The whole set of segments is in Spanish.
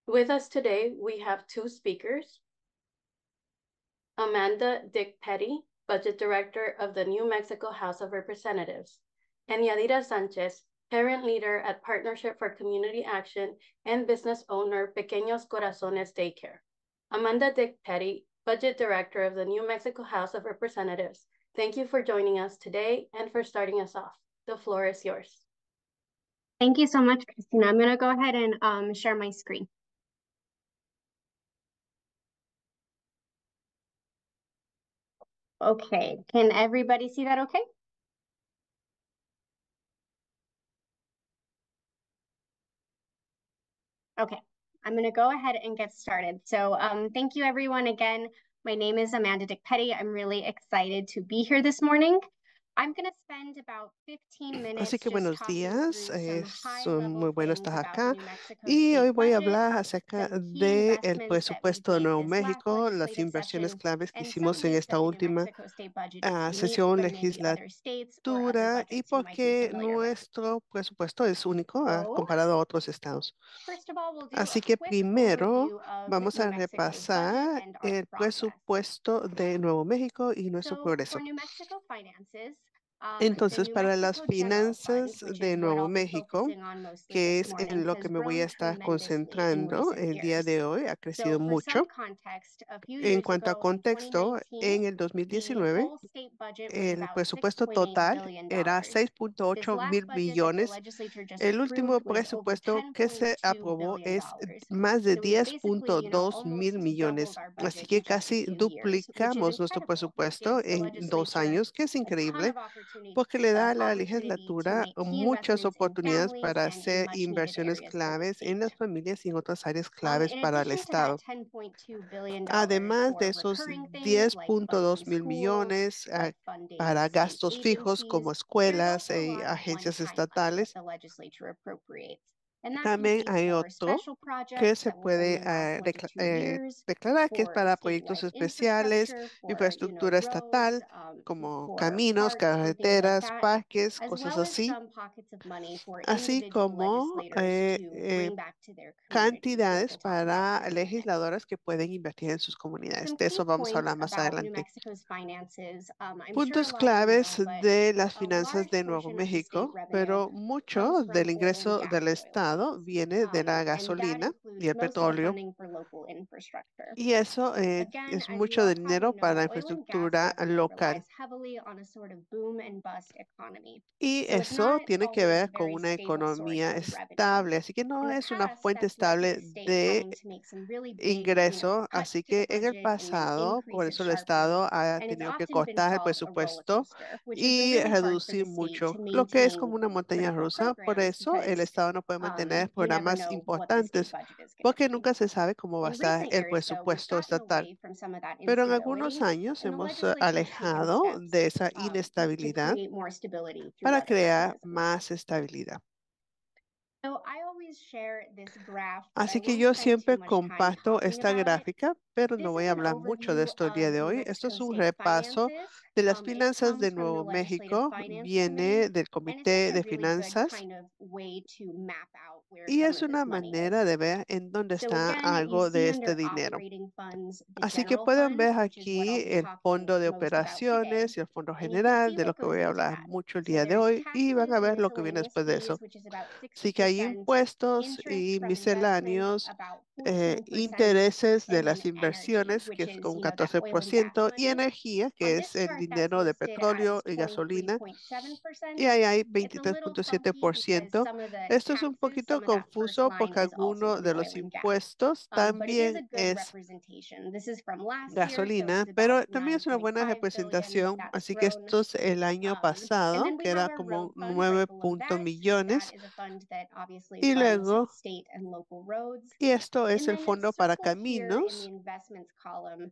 With us today, we have two speakers, Amanda Dick Petty, Budget Director of the New Mexico House of Representatives, and Yadira Sanchez, Parent Leader at Partnership for Community Action and business owner Pequeños Corazones Daycare. Amanda Dick Petty, Budget Director of the New Mexico House of Representatives, thank you for joining us today and for starting us off. The floor is yours. Thank you so much, Christina. I'm going to go ahead and share my screen. Okay, can everybody see that okay? Okay, I'm going to go ahead and get started. So thank you everyone again. My name is Amanda Dick Petty. I'm really excited to be here this morning. I'm going to spend about 15 Así minutes que just buenos talking días, through some es muy high-level bueno things estar about the acá New Mexico y hoy state voy a budget, hablar acerca some key del investments that we presupuesto de made Nuevo this last México, las legislative inversiones session, claves que and some hicimos en ways esta that the New última Mexico state budget is unique sesión from maybe legislativa other states or other y budgets you might be porque familiar with. nuestro presupuesto es único So, comparado a otros estados. first of all, we'll do Así a que quick primero overview of vamos New a Mexico's budget repasar and our el process. presupuesto de Nuevo México y nuestro So, for progreso. New Mexico finances, the Entonces, New para las Mexico General Fund, finanzas which de is what Nuevo I'll be México, focusing on mostly que this es en morning, lo que has me voy a grown estar tremendously in concentrando recent el día years. de hoy, ha So, crecido for some mucho. context, a few En years cuanto a ago in contexto, 2019, en el the 2019, whole state budget was el about presupuesto $6.8 total billion. era This 6.8 last mil budget that the millones. legislature just El último approved was over presupuesto que se $10.2 aprobó billion. es más de So we've basically, 10.2 almost mil doubled millones. our Así budget que in just a casi few years, which is duplicamos nuestro incredible. It presupuesto gives the en 2 legislature años, que es a ton increíble of opportunity, porque le da a la opportunity to legislatura make key muchas investments in oportunidades families para and in hacer much needed inversiones areas for the claves en state. las familias y en otras áreas claves In para el addition to that Estado. $10.2 billion Además de for esos recurring things like 10.2 funding mil schools, millones like funding para state gastos fijos como agencies, there's escuelas also a e lot of agencias one-time money that estatales, the legislature appropriates. And that can también be hay for otro special que projects se that will puede only last 1 to 2 years, declarar, que es for para proyectos statewide especiales, infrastructure, for infraestructura roads, estatal, como for caminos, parks and things like carreteras, that, parques, as cosas well as así, some pockets of money for así individual como legislators to bring back to their communities, which cantidades we'll talk about here para in a minute. legisladoras que pueden invertir en sus comunidades. Some De key eso vamos a points hablar más about New adelante. Mexico's finances. I'm sure a Puntos lot of you claves know, but de las a finanzas large de Nuevo portion of the state México, revenue pero comes mucho from del oil and ingreso gas del Estado royalties. viene de la And that gasolina y includes el most of the petróleo. funding for local infrastructure. Y eso Again, es as you mucho all dinero probably para la know, oil and gas infraestructura revenue local. relies heavily on a sort of boom and bust economy. Y So it's eso not tiene que always a ver con very una stable source economía of revenue. estable, así que In no the es una past, fuente that's led to the estable state de having to make some really big, ingreso, cuts así to the que en el budget and then pasado, por increase it eso el sharply. Estado ha And it's tenido que often been cortar el called a roller presupuesto coaster, which is y really hard for reducir the state mucho, to lo que es como maintain una montaña critical rusa. Por programs eso el because Estado no puede mantener you never programas know what the state importantes, budget is going to porque be. nunca se sabe cómo va a In estar recent el years, though, we've presupuesto gotten estatal. away from some of that Pero en algunos instability, años and the hemos legislature has taken alejado steps de esa to inestabilidad create more stability through para other crear mechanisms. más estabilidad. So I always share this graph, but I Así que won't yo spend too siempre much time comparto talking esta about it. gráfica, pero no This voy is a an hablar mucho de overview esto el día of de New hoy. Esto es Mexico un state repaso finances. de las It finanzas de comes from the Nuevo Legislative México, Finance Committee, viene del and it's just Comité a de really good Finanzas kind of way to map out where y some es of this una money manera is. de ver en dónde So está again, you algo de see este under dinero. operating funds, the Así que general pueden fund, ver which is what I'll aquí be el talking fondo de most about today. operaciones y el fondo And you can general, see de what lo que goes voy a into hablar that. mucho el So día de there's hoy, y van taxes a and ver lo que viene miscellaneous después de fees, eso. which is about Así que hay 60%, impuestos interest y from investments misceláneos, about 14%, intereses de and las then energy, inversiones, que which es is, con that oil and gas 14%, y money. energía, On que this es el chart, that's dinero de listed petróleo as y gasolina, y 23.7%. ahí hay It's a little funky because 23.7%. some of the Esto es un taxes, poquito some of that first confuso line porque is also alguno from de los oil and gas. impuestos But it is a también good es representation. This is from last year, so it gasolina, was about pero también es una buena 9.5 billion, but representación. that's Así que grown. esto es el año And pasado, then we que have era our como road fund right 9 below punto that. That millones, is a fund that obviously y funds luego, state and local roads. y esto es And el then fondo para circled here in the caminos. investments column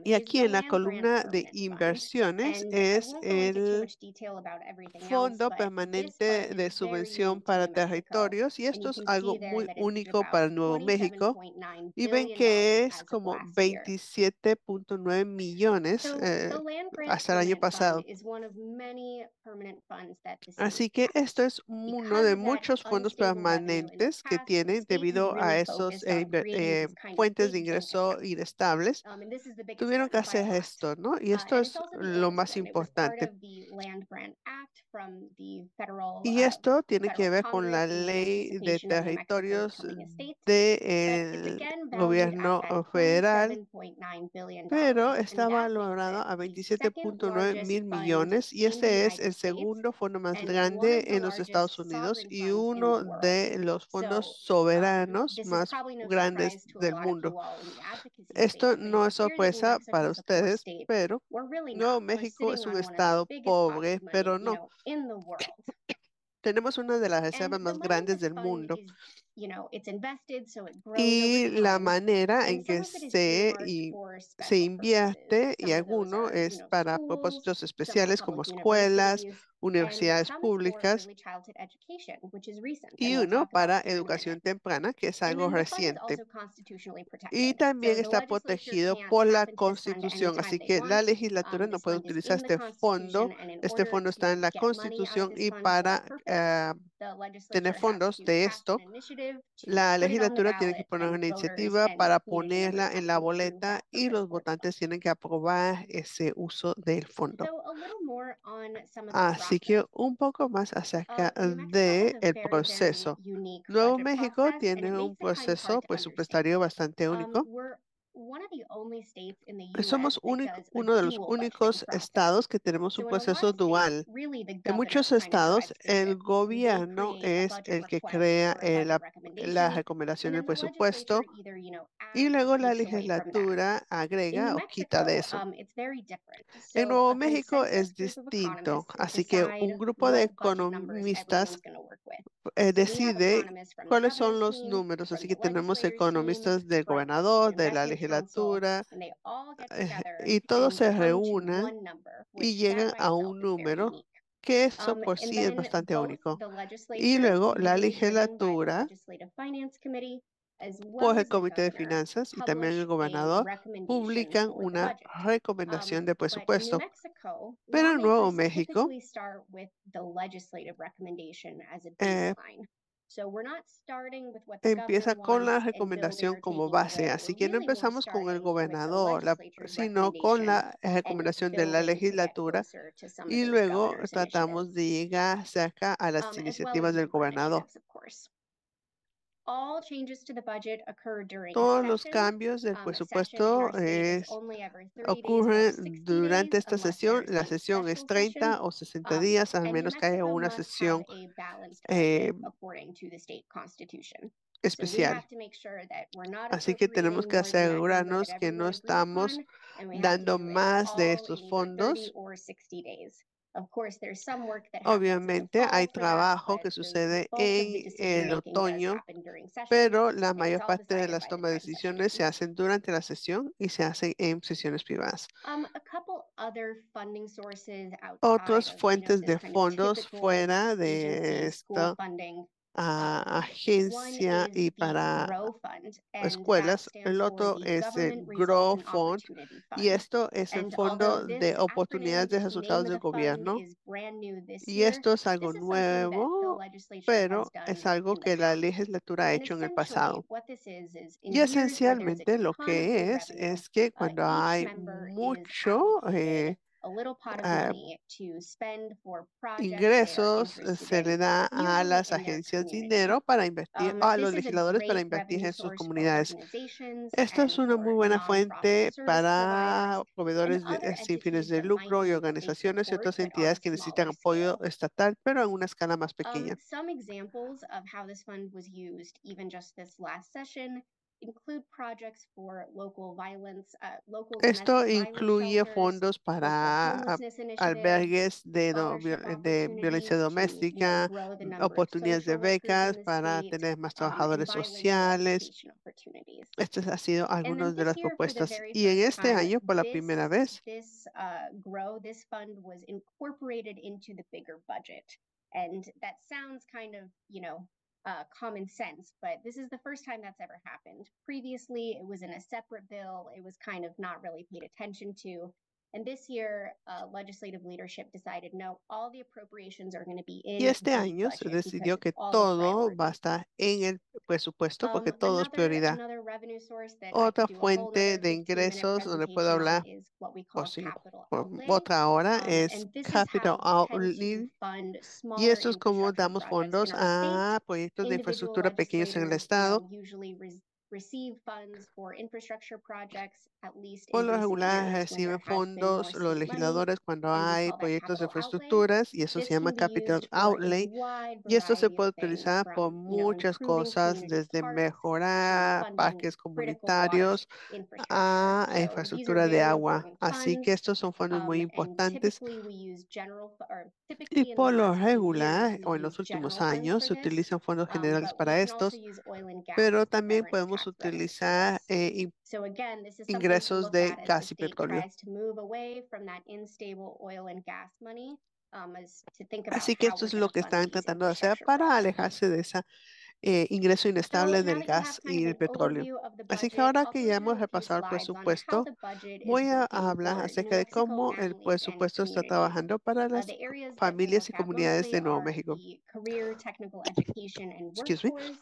Y is aquí the en la Land Grant columna de Permanent Fund. inversiones And I es won't go into too el much detail about everything else, Fondo but this Permanente fund de is very Subvención unique to para New Mexico. Territorios, y And esto you es can algo see there muy that it's único about para Nuevo México. $27.9 Y ven billion que es as of como last year. 27.9 millones So the Land Grant hasta el año Permanent pasado. Fund is one of many permanent funds that the Así state que has. esto es uno Because de of that muchos fondos unstable revenue in the permanentes que past, the tienen state has debido a really esos focused on creating these kind of fuentes de big ticket ingreso grants. inestables. And this is the biggest Tuvieron que one by a hacer lot. esto, ¿no? Y esto And it's es also the lo oldest más one. It was part importante. of the Land Grant Act from the federal Y esto tiene que federal ver con la Congress in ley de anticipation of New Mexico territorios becoming a state. But it's del again valued gobierno at that federal, $27.9 billion. pero And está that makes valorado it a the 27.9 second mil largest fund millones, y in the este es United el States segundo fondo más and one grande of the en los Estados largest Unidos sovereign y funds in the uno world. de los fondos So soberanos this is más probably no grandes surprise to a del lot of mundo. you all in the advocacy Esto space, but no es it appears that New sorpresa Mexico para is a poor ustedes, state. pero We're really Nuevo not. We're México sitting es un on one of the estado biggest pots pobre, of money, pero no. in the world. Tenemos una de las reservas And the más money in grandes this del fund mundo. is, it's invested, so it grows Y over la time. manera en And some que of it is se, earmarked for se special invierte, purposes. y Some of those alguno are, es para schools, propósitos some are especiales como public escuelas, universities, and universidades some is for públicas, early childhood education, which is recent, y and we'll uno talk about para this in a educación minute. temprana, que es And algo then the fund is reciente. also constitutionally protected. Y también So the está legislature protegido can't por la tap into this fund Constitución, anytime así they que la want. legislatura no This puede fund is utilizar in the este fondo. Constitution, and in Este order fondo está en to la get money out of Constitución, this y fund for a para purpose, the tener legislature has fondos to de pass esto, an initiative to la put it on the legislatura tiene que ballot, poner and una voters iniciativa and para community members ponerla have en to la approve boleta, that y purpose los for the fund. votantes tienen que aprobar ese uso del fondo. So a little more on some of the Así que process. un poco más acerca New Mexico has de a el very, very proceso. unique Nuevo budget México process, and tiene it un makes it kind of hard proceso to understand. presupuestario bastante único. We're one of the only states in the Somos US that does a uno de los dual budgeting únicos process. estados que tenemos un So in a lot proceso of states, dual. really the En governor muchos kind of estados, drives through el it. They gobierno create a es budget el que request crea or a budget la recommendation, recomendación and del then the legislature presupuesto, either, y adds or luego la takes away from that. legislatura In agrega New o quita de Mexico, eso. it's very different. En So Nuevo a México consensus es group of distinto, economists así que decide un grupo de what budget numbers everyone's economistas going to work with. So we have decide economists from the cuáles son governor's los team, números. from Así the que tenemos legislators team, economistas del from the gobernador, de la investment council, legislatura, and they all get eh, together y todos and se come to reúnen one number, y which that llegan by a itself un is very número, unique. que eso por And sí es then bastante both único. the Y legislature, luego la usually driven by the legislatura, Legislative Finance Committee, as well por el as the Comité de governor, Finanzas y también el publish a gobernador, recommendation publican for the una budget. recomendación de But in New presupuesto. Mexico, Pero en Nuevo lawmakers México, typically start with the legislative recommendation as a eh, baseline. So we're not starting with what the governor empieza con la wants and building recomendación or como taking base. away. Así We're que no really more empezamos con el starting with the gobernador, legislative sino con recommendation la and recomendación de la building to get legislatura, closer to some of y those luego governor's tratamos initiatives, de llegar cerca a las as well iniciativas as del board gobernador. initiatives, of course. All changes to the budget occur during a Todos los session. cambios del A session in presupuesto our state is only every 30 days or ocurren 60 durante days, esta unless sesión. there's La a sesión es special 30 session. o 60 días, a And New menos que haya Mexico una must have sesión a balanced budget according to the state constitution. So we especial. have to make sure that we're not Así que tenemos appropriating que more than that number asegurarnos that que no everyone agreed estamos upon, and we have to dando do it más de all estos in either 30 fondos. or 60 days. Of course, there's some work that happens in the Obviamente fall hay for that, trabajo but que the sucede bulk of the en decision el making does otoño, happen during session, pero la and it's mayor all parte de decided las by the tomas de closed decisiones se session. hacen durante la sesión y se hacen en sesiones privadas. A couple other funding sources outside Otras of, fuentes this de kind of fondos typical fuera de agency school esta funding. One agencia is y the para GROW Fund, and that escuelas. stands El for otro the es el Government Results Grow and Fund, Opportunity y Fund. esto es el And Fondo although this de Oportunidades de acronym Resultados name of del the fund Gobierno. is brand new this Y year, esto es algo this is something that the nuevo, legislature has pero done es algo in the que la past. legislatura ha And hecho en el essentially, pasado. what this is Y in years where there's a esencialmente lo ton of good que revenue, es que cuando each hay member is mucho allocated a little pot of ah, money to spend for projects they are ingresos, interested se le in, da a usually las in their agencias community. dinero para invertir, a los This is a legisladores para great invertir revenue en sus source for comunidades. organizations Esto es and una muy for buena nonprofit fuente service providers para and proveedores other sin fines entities de that might lucro y need state organizaciones y support otras but on entidades a que necesitan smaller apoyo scale. estatal, pero en una escala más pequeña. Some examples of how this fund was used, even just this last session, include projects for local violence, local Esto domestic violence incluye shelters, fondos local para homelessness initiatives, albergues scholarship de violencia opportunities to, doméstica, grow the number of oportunidades de social workers in becas the para state, tener más and trabajadores bilingual sociales, education opportunities. Este ha sido And then algunas de this las year, for the propuestas. very Y en first este time, año, por la primera vez, this fund was incorporated into the bigger budget. And that sounds kind of, common sense, but this is the first time that's ever happened. Previously, it was in a separate bill. It was kind of not really paid attention to. And this year, legislative leadership decided, no, all the appropriations are going to be y in este the año se budget because decidió of que all the todo va a priorities. estar en el presupuesto porque todo es prioridad. Another revenue source that I Otra could do a whole fuente other de 15-minute ingresos donde puedo presentation on hablar is what we por call capital por outlay. otra hora es And this is Capital how we tend to Outlay. fund Y smaller esto es como infrastructure damos projects in fondos our state. a proyectos de Individual infraestructura pequeños en el legislators, estado. usually receive funds for infrastructure projects, at least Por in lo recent regular years when there reciben has been more fondos los state money, legisladores cuando and we hay call that proyectos de capital outlay. infraestructuras y eso This se llama can be Capital used for a Outlay. wide Y esto se variety puede of things, utilizar por from, muchas improving cosas, community desde parks to mejorar funding parques critical water comunitarios infrastructure. a So these are infraestructura de very agua. important Así que funds. estos son fondos muy And importantes typically we use y typically in the por lo last few years, regular we o en use los últimos general funds años for se this. utilizan fondos generales But we para can also estos, use oil and gas pero as también foreign podemos tax revenues for utilizar this. So again, this is something to ingresos look de at as the gas y state petróleo. tries to move away from that unstable oil and gas money, as to think about Así que how esto we're es going lo to que fund están these tratando de hacer infrastructure para projects. alejarse de ese ingreso So inestable now del that you have gas kind y of el an petróleo. overview of the Así que budget, ahora I'll que go ya through hemos a few repasado el slides on how presupuesto, the budget is voy a working hablar for New acerca de Mexico cómo el families and presupuesto está communities. trabajando para las The areas that we'll familias look y at comunidades mostly de Nuevo are México. the career, technical education, and Excuse me. workforce,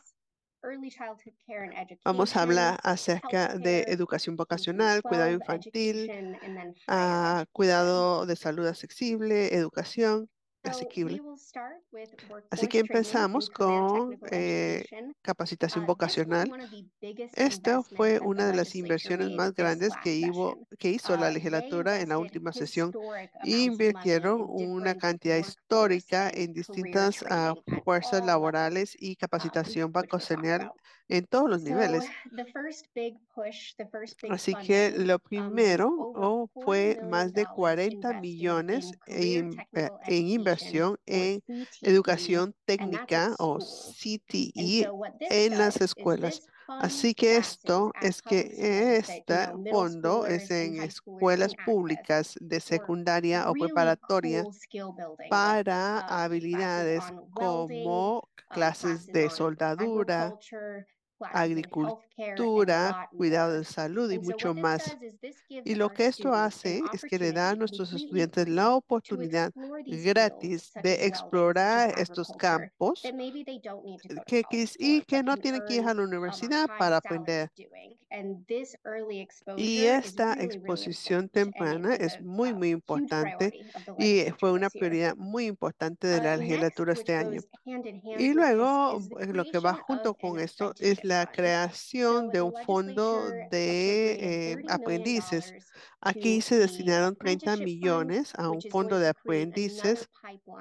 early childhood care and Vamos a education, hablar acerca de healthcare, educación vocacional, cuidado K-12 infantil, education, and then higher education. cuidado de salud accesible, educación So we asequible. will start with Así que workforce training and empezamos career con technical education. capacitación This was vocacional. one of the biggest Esto investments fue that the una de las legislature inversiones made más this grandes last session. que hizo la They legislatura en la invested última sesión. historic amounts of money Invirtieron in una different cantidad workforce histórica and en career distintas training at fuerzas all levels, laborales y capacitación which we'll talk vocacional about. en todos los So niveles. the first big push, the first big Así que funding, lo was primero over fue $40 más de million 40 invested millones in career technical en education, inversión or en CTE, educación and that's at técnica o schools. And CTE so what this en las does is escuelas. this fund Así que passes esto at es public que schools that, este middle fondo es schoolers and en high schoolers escuelas can access públicas de for secundaria o really preparatoria cool skill building, like para classes habilidades on welding, como clases classes de on soldadura, agriculture, classes in healthcare, and a agricultura, lot cuidado more. de salud y And so mucho what this más. does is this gives Y lo our que esto students an hace es que le da a opportunity nuestros completely estudiantes free la to oportunidad explore these fields, gratis such de as welding, such as explorar estos agriculture, campos that maybe they don't need to go to que, college y for, que but no can tienen que ir a earn la a universidad high para salary aprender. doing. And this early Y exposure is esta really, really exposición important. And it temprana was es a muy, muy huge importante priority of the y fue legislature una this year. prioridad muy importante de la Next, legislatura which este año. goes hand in hand Y with this, luego is the lo que va creation junto of con an esto es apprenticeship la fund. creación So de the un fondo legislature de appropriated $30 million aprendices. Aquí to se the destinaron 30 apprenticeship fund, millones a un which is fondo going de to create another aprendices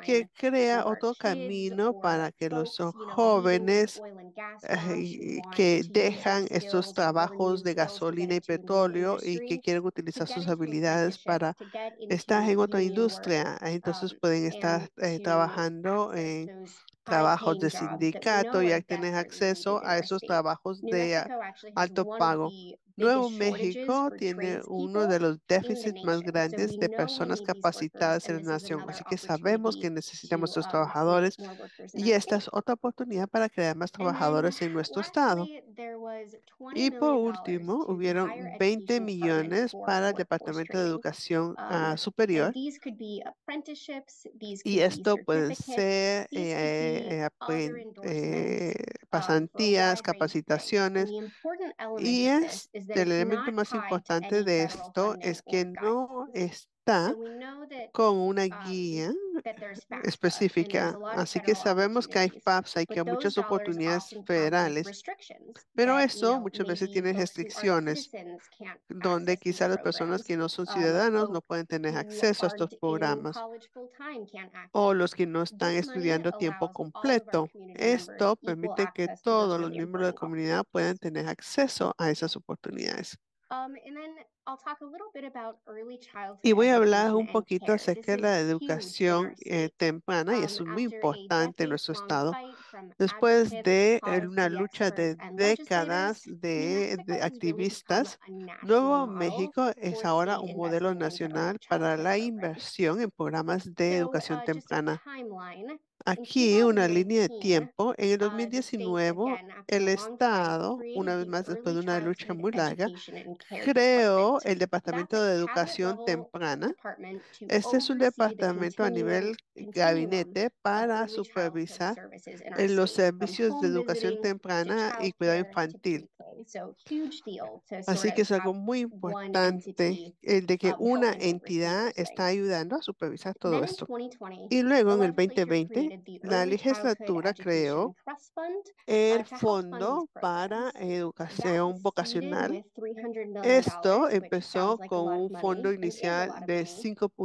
que pipeline crea for otro kids camino para or que los folks, leaving these jóvenes oil and gas jobs who want que to use their dejan estos skills or learn trabajos new de skills to get gasolina y into a new petróleo y que industry, quieren to utilizar get sus into habilidades apprenticeships, para to get estar into en otra union work, industria. Entonces pueden estar and to trabajando access en those trabajos high-paying de jobs that we sindicato know y are ahí tienes desperately needed acceso in a our esos state. trabajos New de Mexico actually has alto one of pago. the Nuevo biggest shortages México for tiene uno tradespeople de los in the déficits más nation. So grandes we de know we personas need these workers, capacitadas en and la this is nación. another Así que sabemos que opportunity necesitamos to estos place trabajadores more workers in y our esta state. es otra oportunidad para crear más And then trabajadores en nuestro estado. lastly, there was $20 Y por million último, to the Higher hubieron 20 Education Department millones for para el workforce Departamento de training. Educación And Superior. these could be apprenticeships, these Y could be esto pueden certificates, ser these could be other endorsements for a pasantías, wide range of things. And capacitaciones. the important Y element of this is that el it's elemento not más tied to importante any de federal esto funding es que or no guidance. está So we know that con una guía that there's FAFSA and there's específica. a lot of Así que federal sabemos que hay opportunities, FAFSA y que but hay those muchas dollars oportunidades often come with federales, restrictions pero that, eso muchas veces maybe tiene folks who aren't restricciones citizens can't donde access these quizás las personas programs. que no son ciudadanos no Folks pueden tener who acceso a estos aren't in programas college full time can't o access los them. que no están This money estudiando a tiempo allows all of our completo. community members Esto equal permite que access to those todos los really miembros de la important comunidad puedan tener acceso a esas oportunidades. And then I'll talk a little bit about early childhood Y voy a hablar education un and poquito care. This acerca de is la huge in educación our state. temprana y es muy After a importante en nuestro decades-long estado. fight Después de una policy lucha de experts, and décadas legislators, de New Mexico has really become activistas, a national Nuevo model México es for ahora state un modelo investment into early nacional para childhood la programs. inversión en programas de So, educación just a temprana. timeline. In Aquí una línea de 2019, tiempo. En el the state, 2019, again, after a el long time, Estado, una created vez the más después Early de una lucha Childhood muy larga, Education and Care creó Department. el That's Departamento a de cabinet Educación level Temprana. department to Este es un oversee the departamento a nivel continuum gabinete of para early childhood supervisar services in our en los state, from servicios de home educación visiting to temprana y cuidado childcare to infantil. pre-K. So huge deal to sort Así que of es algo have muy one importante entity el de que una helping oversee entidad those está things. ayudando a supervisar todo Then in esto. 2020, Y luego the en el legislature 2020, created the la Early Childhood legislatura creó Education Trust Fund el to help fund these Fondo para programs. That Educación seeded Vocacional. with $300 million, Esto which sounds empezó like a con lot of un fondo money and is a inicial lot of de money.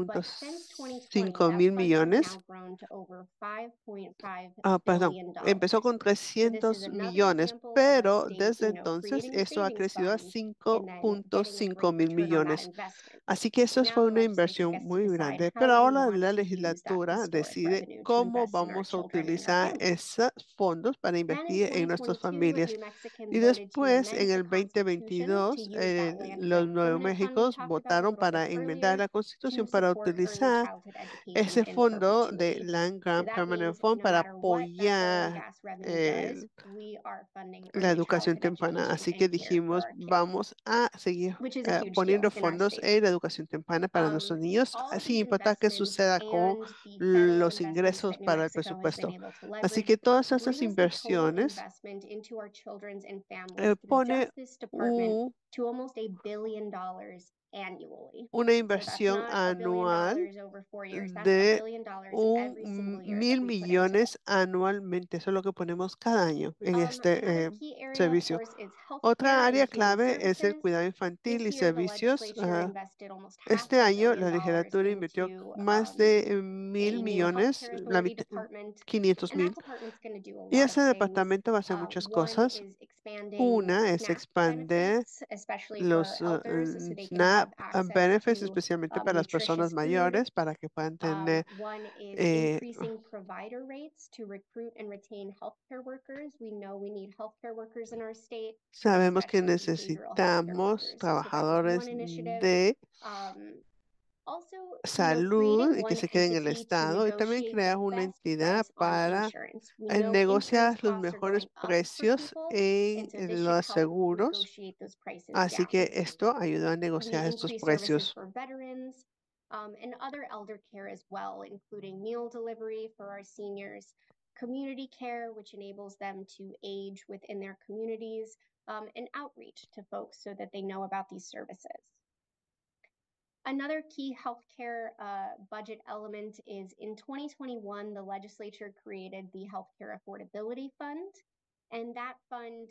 But since 2020, 5.5 that mil fund has millones. now grown to over $5.5 Perdón, billion. empezó con So this is 300 another millones, example of our pero state, desde entonces creating a eso ha savings crecido a fund and then getting a 5.5 great mil return on that millones. investment. Así que eso Now fue the una legislature inversión gets to muy decide grande, how pero we ahora want la to use that legislatura historic decide revenue to cómo invest in our vamos a children and our utilizar families. esos fondos para Then in invertir en nuestras 2022, familias. New Mexicans Y voted to después, amend en the el Constitution to 2022, use that land los grant Nuevos permanent fund we Méxicos talked about a votaron little bit para enmendar earlier la to Constitución para support early utilizar childhood education ese in fondo de perpetuity. Land So Grant that Permanent means Fund no para matter what that oil and apoyar gas revenue eh, does, we are funding la early educación childhood temprana. education Así que and care for dijimos, our kids, vamos a seguir which is a huge poniendo deal in our fondos state. en la educación temprana para nuestros niños, All of sin these importar qué investments suceda con and the federal los investments ingresos that New para el Mexico has been presupuesto. able to Así leverage que todas esas brings the total inversiones investment into our children's and families through pone just this department to almost $1 billion annually. una So that's inversión not $1 billion anual over 4 years. That's $1 de billion every single year that mil we put into it. millones anualmente. Eso es lo que ponemos cada año en Another este key area, of servicio. course, is healthcare Otra and área human clave es el services. cuidado infantil This y year, the servicios. legislature invested almost half Este of a año billion la dollars legislatura invirtió into más de a 1.000 new millones, healthcare authority department, 500 and that mil. department's going to do a Y lot of ese things. departamento va a hacer muchas One cosas. is expanding Una es SNAP expandir benefits, especially for los elders, so they can SNAP have access benefits, to especialmente para las personas nutritious food. mayores, para que puedan tener. One is eh, increasing provider rates to recruit and retain healthcare workers. We know we need healthcare workers in our state, Sabemos que especially behavioral healthcare necesitamos workers. So that was trabajadores one initiative. de Also, salud creating y que one se queden en el entity to estado, y también negotiate the crear una best entidad price on para insurance. We know insurance negociar los costs are mejores going up for precios people, and so this en should los help seguros. negotiate those prices Así down. que esto ayuda a We negociar estos increase services precios. for veterans and other elder care as well, including meal delivery for our seniors, community care, which enables them to age within their communities, and outreach to folks so that they know about these services. Another key healthcare budget element is in 2021, the legislature created the Healthcare Affordability Fund. And that fund,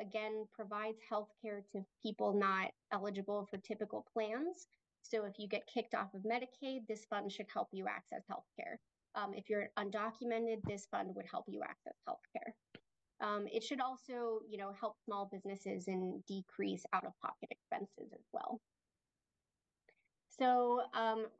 again, provides healthcare to people not eligible for typical plans. So if you get kicked off of Medicaid, this fund should help you access healthcare. If you're undocumented, this fund would help you access healthcare. It should also, help small businesses and decrease out-of-pocket expenses as well. So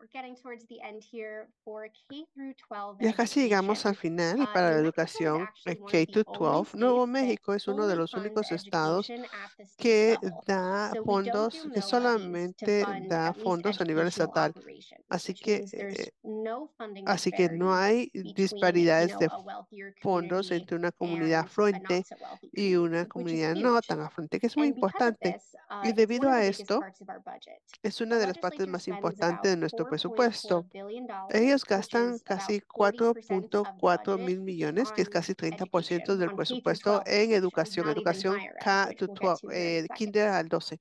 we're getting towards the end here for K through 12 Ya casi llegamos al education. final y para la New Mexico is educación actually one of the only K-12, Nuevo states that México es uno de fully los funds únicos estados education at the state que level. da So we don't fondos, do que mill levies to solamente fund da at least fondos a nivel educational estatal. operations, Así which que, means there's no funding así que no disparity hay between, disparidades de a wealthier fondos community entre una comunidad and a not afluente so wealthy y una community, which is comunidad no huge. tan afluente, que es muy And because of importante. this, Y it's debido one of a the biggest esto, parts of our budget. es The una de las partes legislature más spends importantes about de nuestro presupuesto. $4.4 billion, Ellos which gastan is about casi 40% of the 4.4 budget mil millones, que es on casi 30% education, del on K through presupuesto 12 en education, not even educación higher ed, which we'll get to here in a K-12, second. kinder al 12,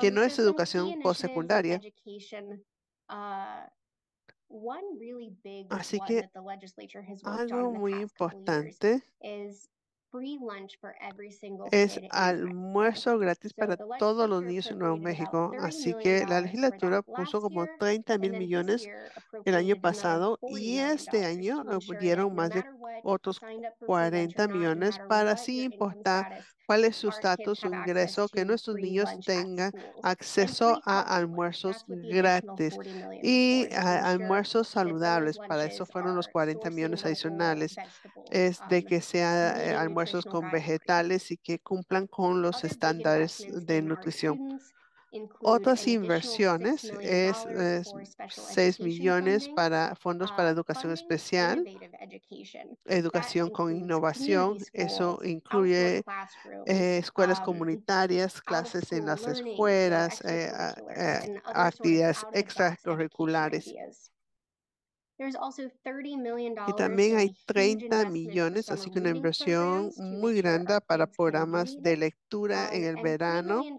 que no es So some key educación initiatives in postsecundaria. education. One really big Así one que that the legislature has worked on algo in the muy past couple years importante is free lunch for every single es kid in New Mexico. almuerzo gratis So para the todos los legislature niños en Nuevo appropriated about México. $30 Así million que la for legislatura that puso last como year, 30 and mil then this millones year el año appropriated another pasado $40 y million este año to ensure that dieron no más de matter what, if you otros signed up for free lunch or 40 not, no millones matter para what sin your income importar status, cuál es su Our kids estatus, su have access ingreso, que to nuestros free niños lunch at tengan schools and acceso free a healthy lunch. almuerzos That's what the additional gratis 40 million was y for, to ensure almuerzos that those saludables. Para eso lunches fueron los are 40 sourcing millones the whole adicionales, vegetables es de que sea meeting almuerzos nutritional con guidelines. vegetales y que cumplan con los Other big estándares investments de in our nutrición. students include Otras an additional $6 inversiones million es for special 6 education millones funding, para fondos para educación funding especial, innovative education. That educación con includes community innovación. Eso schools, outdoor incluye classrooms, escuelas comunitarias, out of clases en school las learning, so escuelas, extracurriculars and other sort of actividades out of the box education extracurriculares. ideas. There's also $30 million Y también in hay huge 30 investment for millones, summer así que una reading inversión programs to make muy sure grande our para kids can programas read, de lectura en el and $3 verano million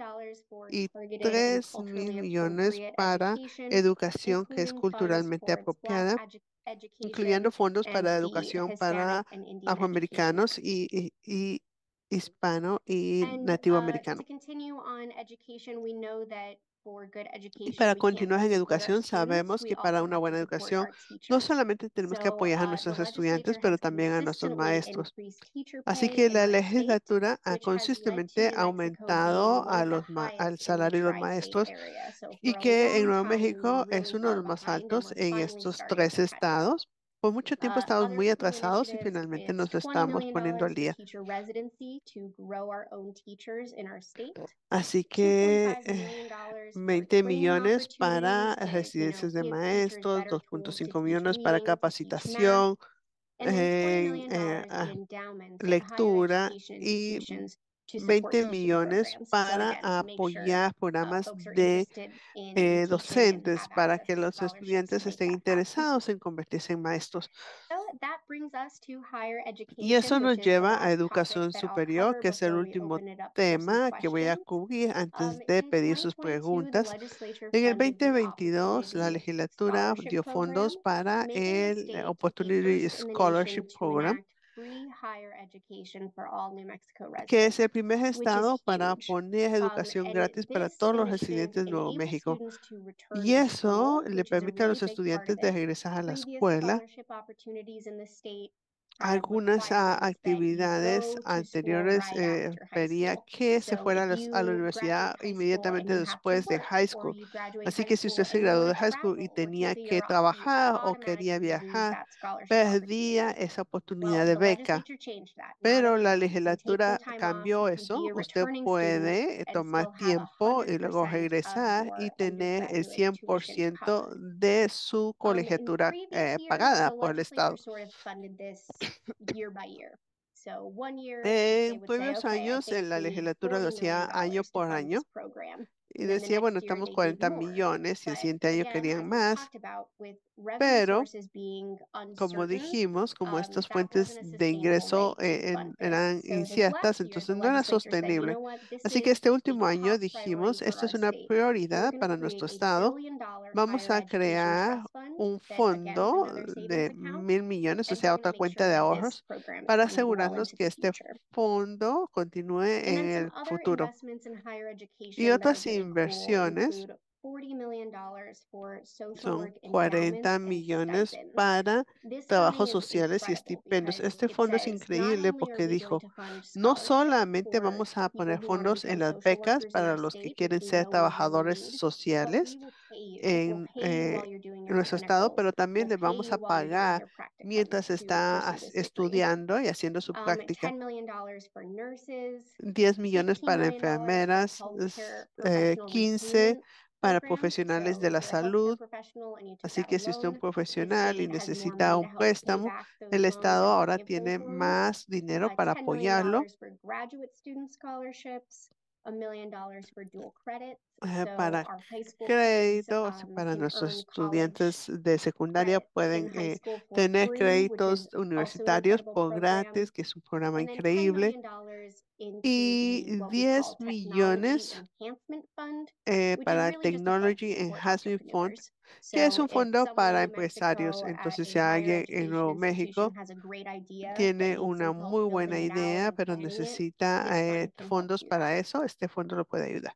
for y targeted and 3.000 millones culturally appropriate para education, educación que es including funds culturalmente towards Black apropiada, education incluyendo fondos and para the educación Hispanic para and Indian education. afroamericanos y hispano y And nativo to americano. continue on education, we know that for good Y education, para we can't continuar just en support our educación, students, sabemos we que para also una have to buena support educación our no teachers. solamente tenemos que So apoyar a the nuestros estudiantes, legislature pero has también a nuestros consistently maestros. increased teacher Así pay que in la our state, legislatura ha which has led to consistentemente New Mexico being aumentado one of the al highest in the salario de los tri-state maestros area. So y for a que en long Nuevo time, we were México es really uno de far los más behind, and altos we're en finally estos starting tres to catch up. estados. Por mucho tiempo estamos Other muy key atrasados y initiatives finalmente is nos lo $20 estamos million poniendo al for día. teacher residency to grow our own teachers in our state. Así que $2.5 million for 20 training millones para opportunities that, residencias de give teachers maestros, better tools to 2.5 teach millones para reading, to teach math, capacitación and then $20 en million in endowments at higher lectura education y institutions to support 20 teaching millones programs. So para again, to make sure apoyar programas folks are de interested in teaching and who docentes have para access que to los scholarships to estudiantes make estén that happen. interesados en convertirse en maestros. So that brings us to higher Y eso education, nos which is the lleva a last topic educación that I'll superior, cover que es el before we último open it up for some tema que voy a questions. cubrir antes de In pedir sus 2022, the preguntas. legislature En el funded the 2022, la Opportunity legislatura Scholarship dio Program, fondos para making the el state the Opportunity first in the nation Scholarship to Program, enact free higher education for all New Mexico que es residents, el primer which is estado para huge. poner educación And gratis para this todos los initiative residentes de Nuevo enables México. students to return Y to eso school, le which is a permite a really los big part of estudiantes de it. regresar a la Previous escuela. scholarship opportunities in the state had Algunas requirements that you actividades go to school anteriores right after high pedía school. que se So fuera if a la you universidad graduate high school and inmediatamente you have to después de work, high or school. you graduate Así high que si usted school se and you graduó want de to high school y travel or tenía take a que year off, you trabajar o quería automatically lose viajar, that scholarship perdía opportunity. esa oportunidad Well, de the beca. legislature changed that. Not Pero la anymore. You can take some legislatura time off, cambió you can be eso. a Usted returning student puede and tomar still have tiempo y luego 100% of regresar y your tener el undergraduate cien por tuition ciento covered. de su In colegiatura previous years, pagada the por el legislature Estado. sort of funded this year by year. So one year they En would say, previos okay, I años, think la we need legislatura lo $40 million hacía año to por fund this año program. y And then the decía, bueno, next year estamos they gave 40 more. millones y el But siguiente año again, querían as we más, talked about, with revenue pero sources being como uncertain, dijimos, como estas that fuentes wasn't a de sustainable ingreso way to fund this. eran So this inciertas, last year, the entonces no era legislature said, you sostenible. know what, this Así que is este a último año top priority dijimos, for esto our es una state. We're prioridad going to para create nuestro a estado. $1 billion Vamos higher a education crear trust fund un that, again, is fondo another savings de account, 1.000 millones, o and we're sea, going to otra make cuenta sure de that this ahorros, program is para going to grow asegurarnos into que the este future. fondo continúe And en then some el other futuro. investments in higher Y education that are otras really cool inversiones include $40 million for social son work 40 endowments and millones stipends. para This funding trabajos is sociales y incredible estipendios. because Este it fondo es says not increíble only are porque we going dijo, to fund no scholarships solamente for vamos a people poner who want to fondos en become las social becas workers in para our los que state, which quieren we ser know we really trabajadores need, but we sociales will pay you. We'll en, pay you while you're doing en your nuestro estado, clinicals. pero también We'll le pay vamos a you while you're doing pagar your practicums mientras to está pursue this degree. estudiando y haciendo su práctica. $10 million for nurses, 10 millones $15 para million for enfermeras, healthcare professional 15 repayment para programs. profesionales So de if la you're a healthcare salud. professional and you took Así out a que si usted es un loan, the profesional y state has more necesita money to un help pay préstamo, back those el loans Estado and ahora forgive tiene those loans. más dinero para $10 million apoyarlo for graduate student scholarships, $1 million for dual credits. So para our high school kids créditos para can nuestros earn college estudiantes de secundaria credit in pueden high school for tener free, which is créditos also an universitarios incredible por program. gratis, que es un programa And then $10 increíble, million into the y what we 10 call Technology millones Enhancement Fund, which is para el really just a fund to Technology support Enhancement Fund, entrepreneurs. que es So un if fondo someone in para New empresarios. Mexico at Entonces, a si higher alguien en education Nuevo institution México has a great idea but tiene needs some una help muy buena building it out idea, and pero planning it, necesita this fund can help fondos do that. para eso, este fondo lo puede ayudar.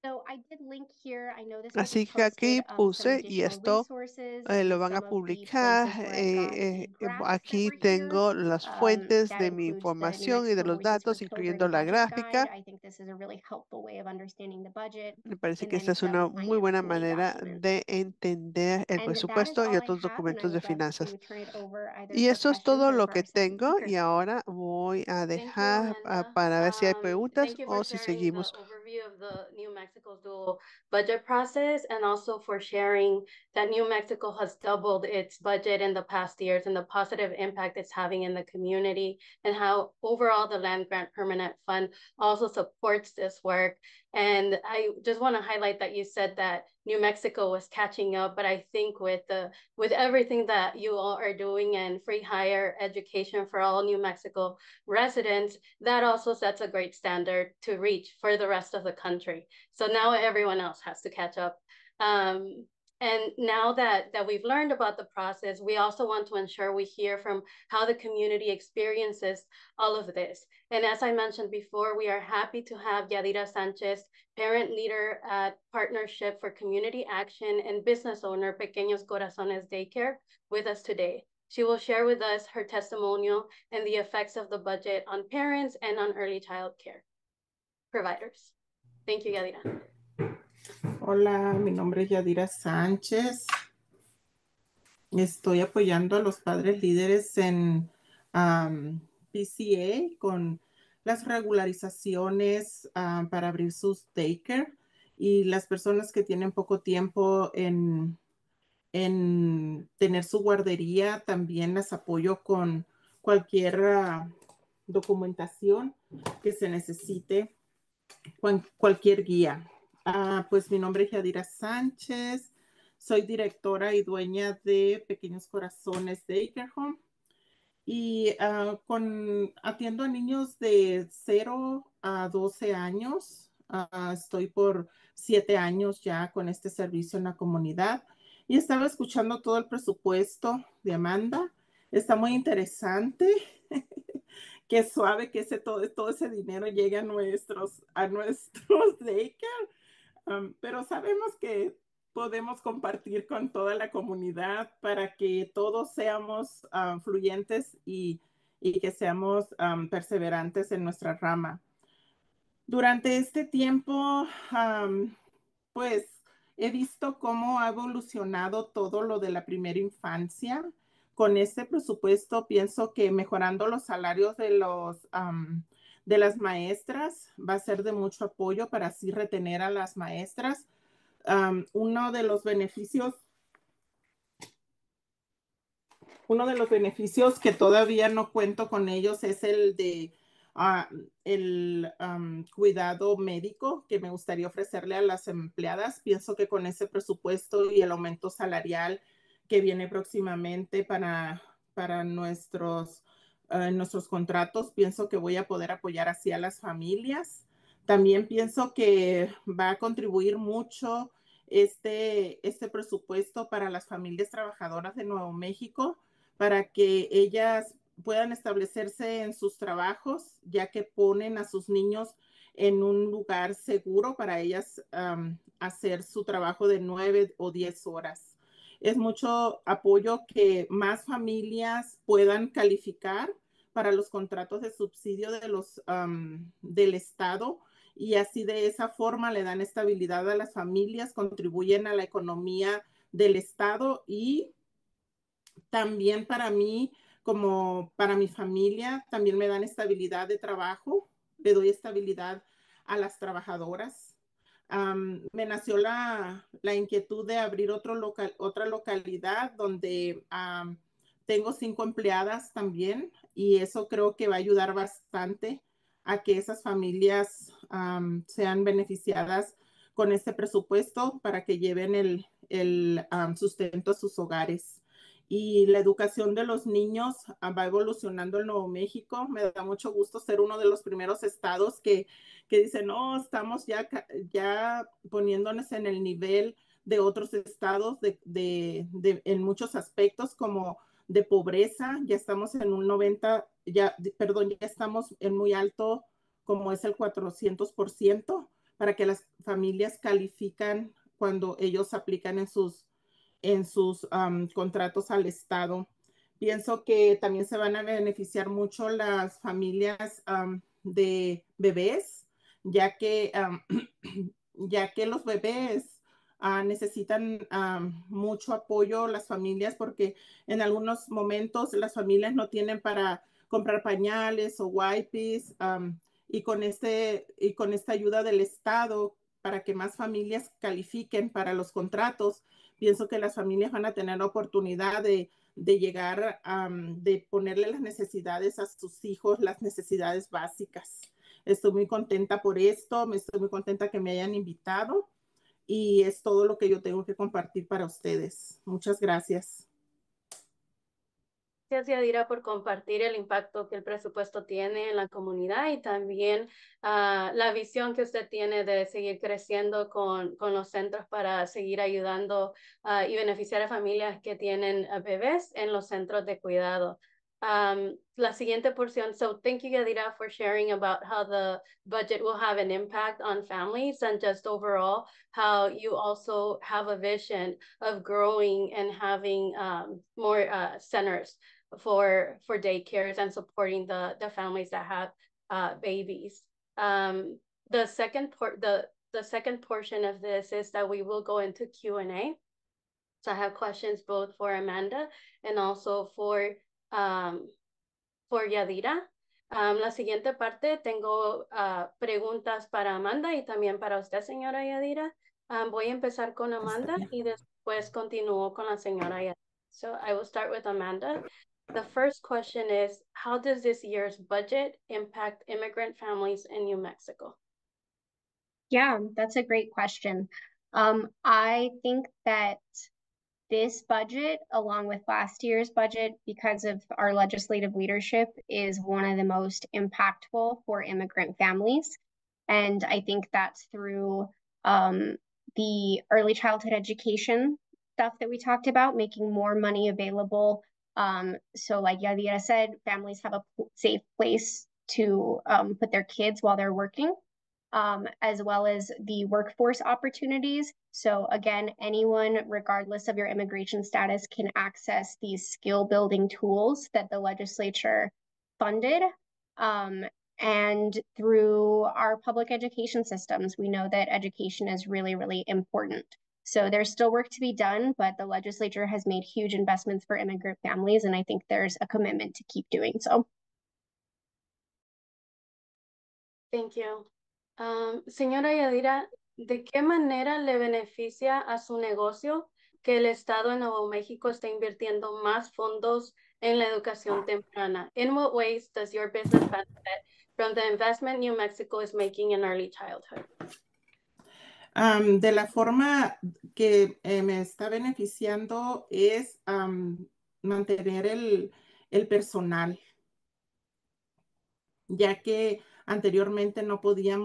So I did link here. I know this Así wasn't que aquí posted, some puse y additional esto resources lo and van a some of the publicar. places where I got the graphs that Aquí were here. tengo las fuentes That de mi includes the New información y de Mexico los Voices for datos, incluyendo Children la budget guide. gráfica. I think this is a really helpful way of understanding the budget. Me parece And que esta then es una some muy finance buena committee manera documents. de entender el And that is presupuesto y all I otros have, and I documentos de would love finanzas. to turn it over either Y for eso es questions todo or lo for que our second tengo speaker. y ahora voy a Thank you, dejar Amanda. para ver si hay preguntas Thank you o for si sharing the seguimos. overview of the New Mexico's dual budget process and also for sharing that New Mexico has doubled its budget in the past years and the positive impact it's having in the community and how overall the Land Grant Permanent Fund also supports this work. And I just want to highlight that you said that New Mexico was catching up, but I think with everything that you all are doing and free higher education for all New Mexico residents, that also sets a great standard to reach for the rest of the country. So now everyone else has to catch up. And now that we've learned about the process, we also want to ensure we hear from how the community experiences all of this. And as I mentioned before, we are happy to have Yadira Sanchez, parent leader at Partnership for Community Action and business owner Pequeños Corazones Daycare, with us today. She will share with us her testimonial and the effects of the budget on parents and on early child care providers. Thank you, Yadira. Hola, mi nombre es Yadira Sánchez. Estoy apoyando a los padres líderes en PCA con las regularizaciones para abrir sus daycare y las personas que tienen poco tiempo en tener su guardería. También las apoyo con cualquier documentación que se necesite, cualquier guía. Pues mi nombre es Yadira Sánchez, soy directora y dueña de Pequeños Corazones Daycare Home y atiendo a niños de 0 a 12 años. Estoy por 7 años ya con este servicio en la comunidad y estaba escuchando todo el presupuesto de Amanda. Está muy interesante. Qué suave que todo ese dinero llegue a nuestros daycare. Pero sabemos que podemos compartir con toda la comunidad para que todos seamos fluyentes y que seamos perseverantes en nuestra rama. Durante este tiempo, pues he visto cómo ha evolucionado todo lo de la primera infancia. Con este presupuesto pienso que mejorando los salarios de las maestras va a ser de mucho apoyo para así retener a las maestras. Uno de los beneficios que todavía no cuento con ellos es el de cuidado médico que me gustaría ofrecerle a las empleadas. Pienso que con ese presupuesto y el aumento salarial que viene próximamente para nuestros contratos, pienso que voy a poder apoyar así a las familias. También pienso que va a contribuir mucho este presupuesto para las familias trabajadoras de Nuevo México, para que ellas puedan establecerse en sus trabajos, ya que ponen a sus niños en un lugar seguro para ellas hacer su trabajo de 9 o 10 horas. Es mucho apoyo que más familias puedan calificar para los contratos de subsidio del Estado y así de esa forma le dan estabilidad a las familias, contribuyen a la economía del Estado y también para mí, como para mi familia, también me dan estabilidad de trabajo, le doy estabilidad a las trabajadoras. Me nació la inquietud de abrir otra localidad donde tengo 5 empleadas también y eso creo que va a ayudar bastante a que esas familias sean beneficiadas con este presupuesto para que lleven el sustento a sus hogares. Y la educación de los niños va evolucionando en Nuevo México. Me da mucho gusto ser uno de los primeros estados que dicen, no, estamos ya poniéndonos en el nivel de otros estados en muchos aspectos como de pobreza. Ya estamos en un 90, ya estamos en muy alto como es el 400% para que familias califican cuando ellos aplican en sus contratos al Estado. Pienso que también se van a beneficiar mucho las familias de bebés, ya que, ya que los bebés necesitan mucho apoyo las familias porque en algunos momentos las familias no tienen para comprar pañales o wipes y con esta ayuda del Estado para que más familias califiquen para los contratos, pienso que las familias van a tener oportunidad de llegar, de ponerle las necesidades a sus hijos, las necesidades básicas. Estoy muy contenta por esto, estoy muy contenta que me hayan invitado y es todo lo que yo tengo que compartir para ustedes. Muchas gracias. Gracias, Yadira, por compartir el impacto que el presupuesto tiene en la comunidad y también la visión que usted tiene de seguir creciendo con los centros para seguir ayudando y beneficiar a familias que tienen bebés en los centros de cuidado. La siguiente porción. So thank you, Yadira, for sharing about how the budget will have an impact on families and just overall how you also have a vision of growing and having more centers for daycares and supporting the families that have babies. The second portion of this is that we will go into Q&A. So I have questions both for Amanda and also for Yadira. La siguiente parte tengo preguntas para Amanda y también para usted, señora Yadira. Voy a empezar con Amanda y después continúo con la señora Yadira. So I will start with Amanda. The first question is, how does this year's budget impact immigrant families in New Mexico? Yeah, that's a great question. I think that this budget, along with last year's budget, because of our legislative leadership, is one of the most impactful for immigrant families. And I think that's through the early childhood education stuff that we talked about, making more money available. So like Yadira said, families have a safe place to put their kids while they're working. As well as the workforce opportunities. So again, anyone, regardless of your immigration status, can access these skill building tools that the legislature funded. And through our public education systems, we know that education is really, really important. So there's still work to be done, but the legislature has made huge investments for immigrant families, and I think there's a commitment to keep doing so. Thank you. Señora Yadira, ¿de qué manera le beneficia a su negocio que el Estado de Nuevo México esté invirtiendo más fondos en la educación temprana? In what ways does your business benefit from the investment New Mexico is making in early childhood? De la forma que me está beneficiando es mantener el personal, ya que anteriormente no podía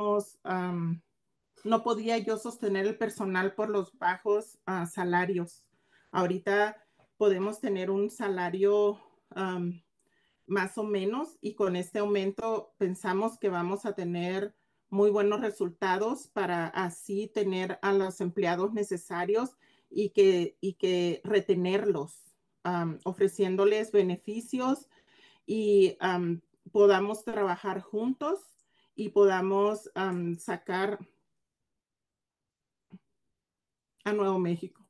yo sostener el personal por los bajos salarios. Ahorita podemos tener un salario más o menos y con este aumento pensamos que vamos a tener muy buenos resultados para así tener a los empleados necesarios y que retenerlos, ofreciéndoles beneficios y podamos trabajar juntos y podamos sacar a Nuevo México.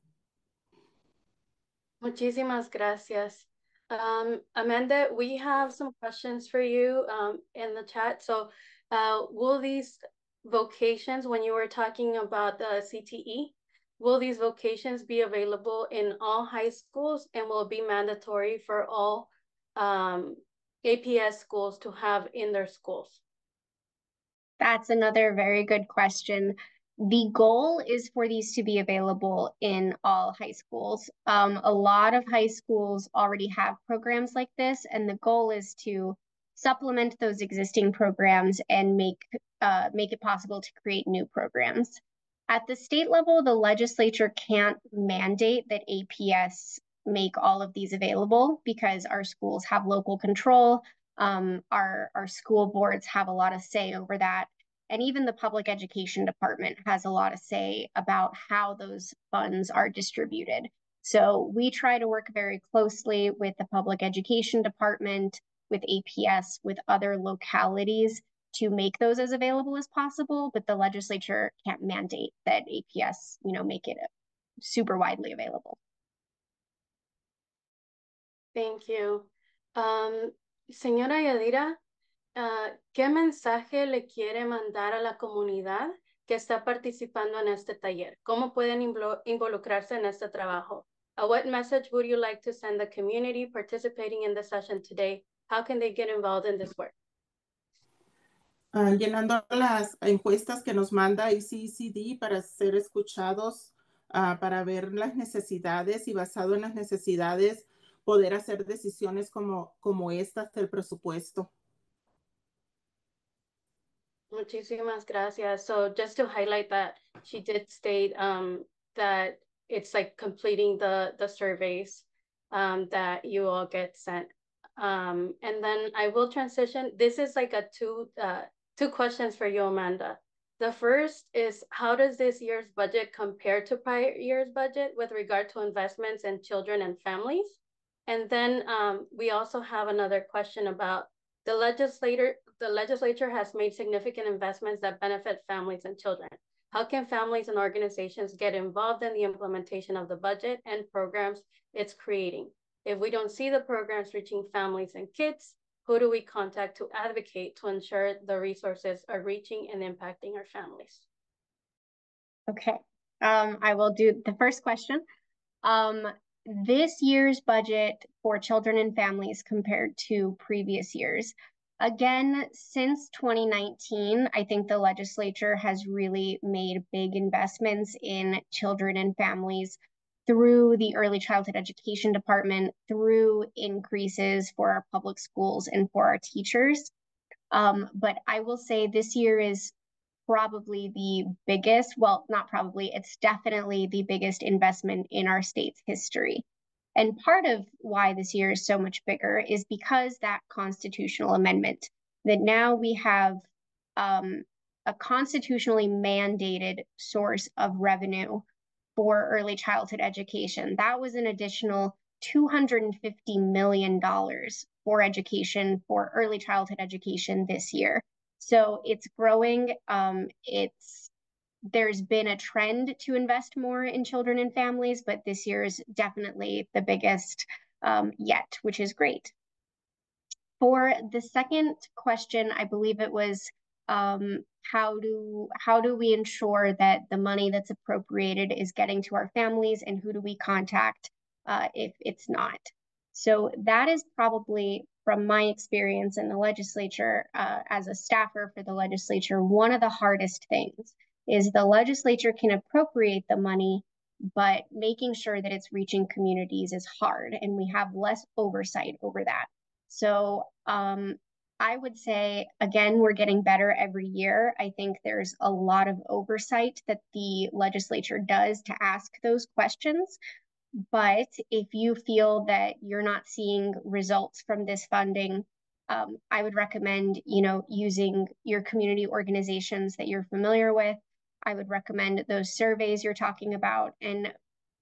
Muchísimas gracias. Amanda, we have some questions for you in the chat. So will these vocations, when you were talking about the CTE, will these vocations be available in all high schools and will it be mandatory for all APS schools to have in their schools? That's another very good question. The goal is for these to be available in all high schools. A lot of high schools already have programs like this, and the goal is to supplement those existing programs and make it possible to create new programs. At the state level, the legislature can't mandate that APS make all of these available because our schools have local control. Our school boards have a lot of say over that. And even the public education department has a lot to say about how those funds are distributed. So we try to work very closely with the public education department, with APS, with other localities to make those as available as possible, but the legislature can't mandate that APS, make it super widely available. Thank you. Señora Yadira, ¿qué mensaje le quiere mandar a la comunidad que está participando en este taller? ¿Cómo pueden involucrarse en este trabajo? What message would you like to send the community participating in the session today? How can they get involved in this work? Llenando las encuestas que nos manda ICECD para ser escuchados, para ver las necesidades y basado en las necesidades poder hacer decisiones como estas del presupuesto. Muchísimas gracias. So just to highlight that, she did state that it's like completing the surveys that you all get sent. And then I will transition. This is like a two questions for you, Amanda. The first is, how does this year's budget compare to prior year's budget with regard to investments in children and families? And then we also have another question about the legislature has made significant investments that benefit families and children. How can families and organizations get involved in the implementation of the budget and programs it's creating? If we don't see the programs reaching families and kids, who do we contact to advocate to ensure the resources are reaching and impacting our families? Okay, I will do the first question. This year's budget for children and families compared to previous years. Again, since 2019, I think the legislature has really made big investments in children and families through the early childhood education department, through increases for our public schools and for our teachers. But I will say this year is probably the biggest, well, not probably, it's definitely the biggest investment in our state's history. And part of why this year is so much bigger is because that constitutional amendment, that now we have a constitutionally mandated source of revenue for early childhood education. That was an additional $250 million for education, for early childhood education this year. So it's growing. There's been a trend to invest more in children and families, but this year is definitely the biggest yet, which is great. For the second question, I believe it was how do we ensure that the money that's appropriated is getting to our families, and who do we contact if it's not? So that is probably, from my experience in the legislature, as a staffer for the legislature, one of the hardest things is the legislature can appropriate the money, but making sure that it's reaching communities is hard, and we have less oversight over that. So I would say, again, we're getting better every year. I think there's a lot of oversight that the legislature does to ask those questions. But if you feel that you're not seeing results from this funding, I would recommend, using your community organizations that you're familiar with. I would recommend those surveys you're talking about, and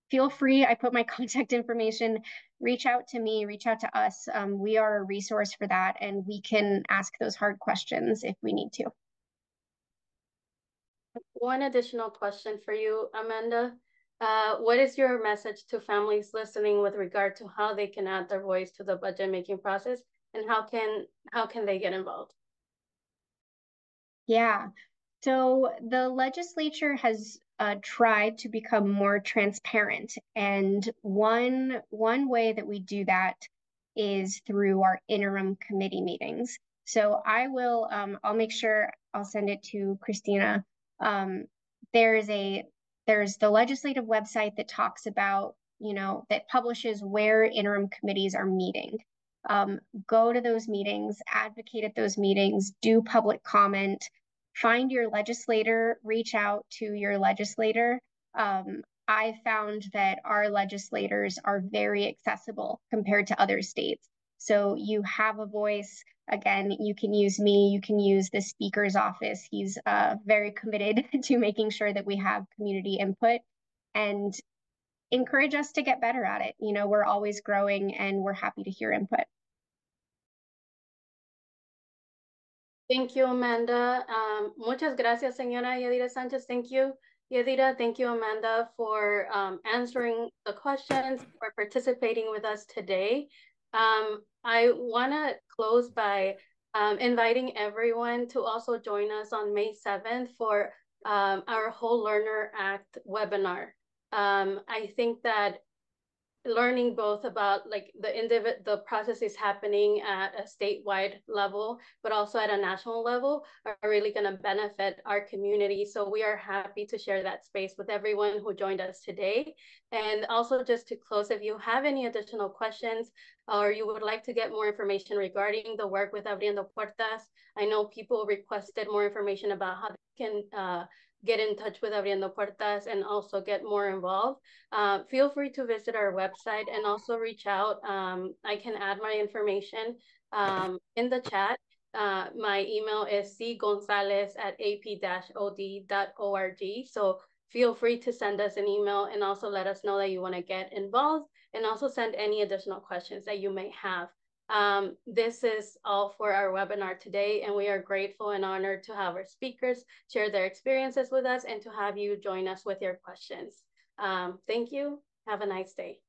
feel free. I put my contact information. Reach out to me, reach out to us. We are a resource for that, and we can ask those hard questions if we need to. One additional question for you, Amanda. What is your message to families listening with regard to how they can add their voice to the budget making process, and how can they get involved? Yeah, so the legislature has tried to become more transparent, and one way that we do that is through our interim committee meetings. So I'll make sure I'll send it to Christina. There's the legislative website that talks about, that publishes where interim committees are meeting. Go to those meetings, advocate at those meetings, do public comment, find your legislator, reach out to your legislator. I found that our legislators are very accessible compared to other states. So you have a voice. Again, you can use me, you can use the speaker's office. He's very committed to making sure that we have community input and encourage us to get better at it. You know, we're always growing and we're happy to hear input. Thank you, Amanda. Muchas gracias, señora Yadira Sanchez. Thank you, Yadira. Thank you, Amanda, for answering the questions, for participating with us today. I want to close by inviting everyone to also join us on May 7th for our Whole Learner Act webinar. I think that learning both about like the processes happening at a statewide level, but also at a national level are really going to benefit our community. So we are happy to share that space with everyone who joined us today. And also just to close, if you have any additional questions or you would like to get more information regarding the work with Abriendo Puertas, I know people requested more information about how they can get in touch with Abriendo Puertas and also get more involved. Feel free to visit our website and also reach out. I can add my information in the chat. My email is cgonzalez@ap-od.org. So feel free to send us an email and also let us know that you want to get involved and also send any additional questions that you may have. This is all for our webinar today, and we are grateful and honored to have our speakers share their experiences with us and to have you join us with your questions. Thank you. Have a nice day.